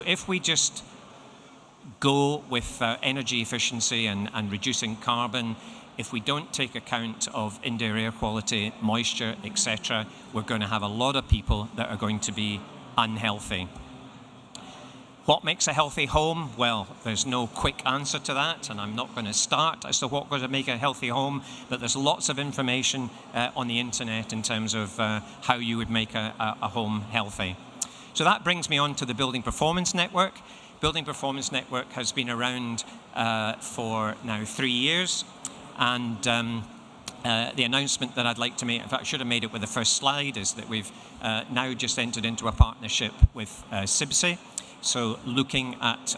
If we just go with energy efficiency and reducing carbon, if we don't take account of indoor air quality, moisture, etc., we're going to have a lot of people that are going to be unhealthy. What makes a healthy home? Well, there's no quick answer to that, and I'm not going to start as to what going to make a healthy home, but there's lots of information on the internet in terms of how you would make a home healthy. So that brings me on to the Building Performance Network. Building Performance Network has been around for now 3 years, and the announcement that I'd like to make, in fact I should have made it with the first slide, is that we've now just entered into a partnership with CIBSE. So looking at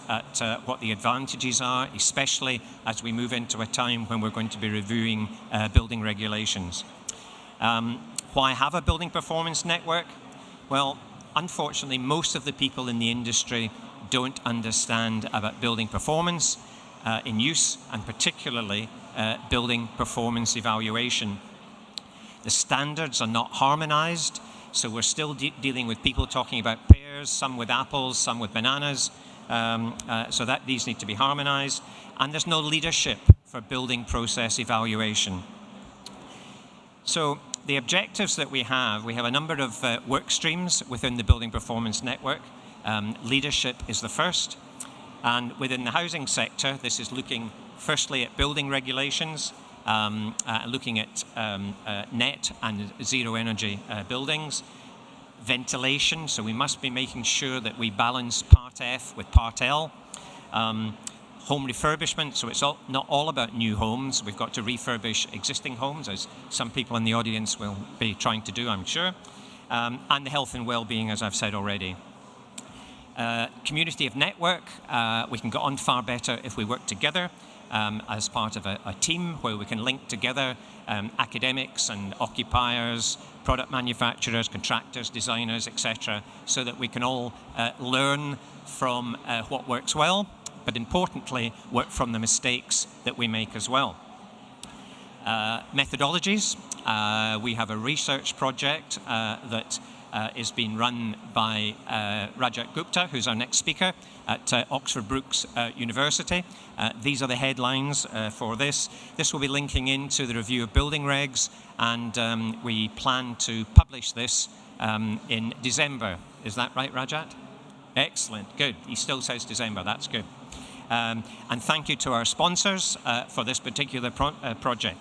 what the advantages are, especially as we move into a time when we're going to be reviewing building regulations. Why have a building performance network? Well, unfortunately, most of the people in the industry don't understand about building performance in use, and particularly building performance evaluation. The standards are not harmonized. So we're still dealing with people talking about pears, some with apples, some with bananas. So that these need to be harmonized. And there's no leadership for building process evaluation. So the objectives that we have a number of work streams within the Building Performance Network. Leadership is the first. And within the housing sector, this is looking firstly at building regulations, looking at net and zero energy buildings. Ventilation, so we must be making sure that we balance Part F with Part L. Home refurbishment, so it's not all about new homes. We've got to refurbish existing homes, as some people in the audience will be trying to do, I'm sure. And the health and well-being, as I've said already. Community of network, we can get on far better if we work together. As part of a team where we can link together academics and occupiers, product manufacturers, contractors, designers, etc., so that we can all learn from what works well, but importantly, work from the mistakes that we make as well. Methodologies. We have a research project that is being run by Rajat Gupta, who's our next speaker, at Oxford Brookes University. These are the headlines for this. This will be linking into the review of building regs, and we plan to publish this in December. Is that right, Rajat? Excellent, good. He still says December, that's good. And thank you to our sponsors for this particular project.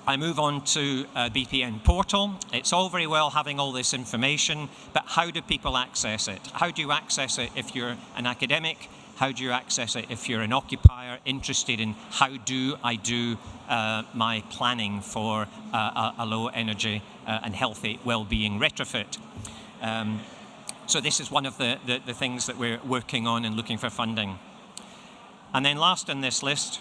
I move on to BPN portal. It's all very well having all this information, but how do people access it? How do you access it if you're an academic? How do you access it if you're an occupier interested in how do I do my planning for a low energy and healthy well-being retrofit? So this is one of the things that we're working on and looking for funding. And then last on this list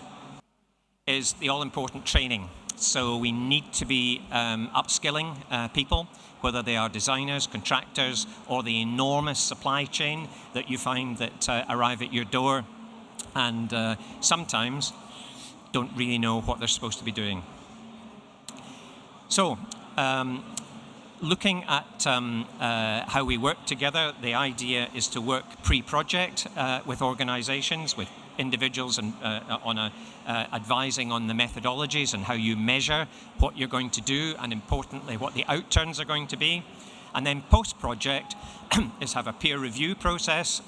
is the all-important training. So we need to be upskilling people, whether they are designers, contractors, or the enormous supply chain that you find that arrive at your door and sometimes don't really know what they're supposed to be doing. So looking at how we work together, the idea is to work pre-project with organizations, with individuals, and on advising on the methodologies and how you measure what you're going to do, and importantly what the outturns are going to be. And then post-project is have a peer review process,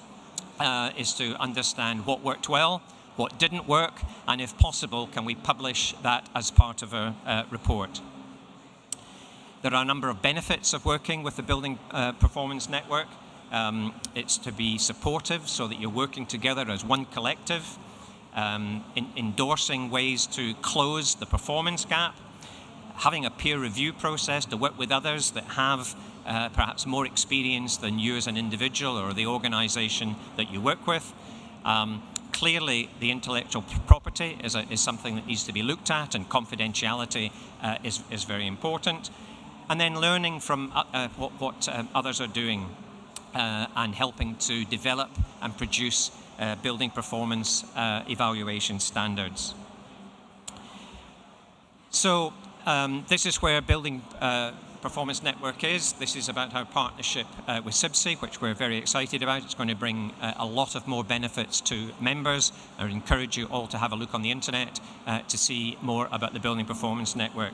is to understand what worked well, what didn't work, and if possible can we publish that as part of a report. There are a number of benefits of working with the Building Performance Network. It's to be supportive so that you're working together as one collective, endorsing ways to close the performance gap, having a peer review process to work with others that have perhaps more experience than you as an individual or the organization that you work with. Clearly, the intellectual property is something that needs to be looked at, and confidentiality is very important. And then learning from what others are doing. And helping to develop and produce building performance evaluation standards. So this is where Building Performance Network is. This is about our partnership with CIBSE, which we're very excited about. It's going to bring a lot of more benefits to members. I would encourage you all to have a look on the internet to see more about the Building Performance Network.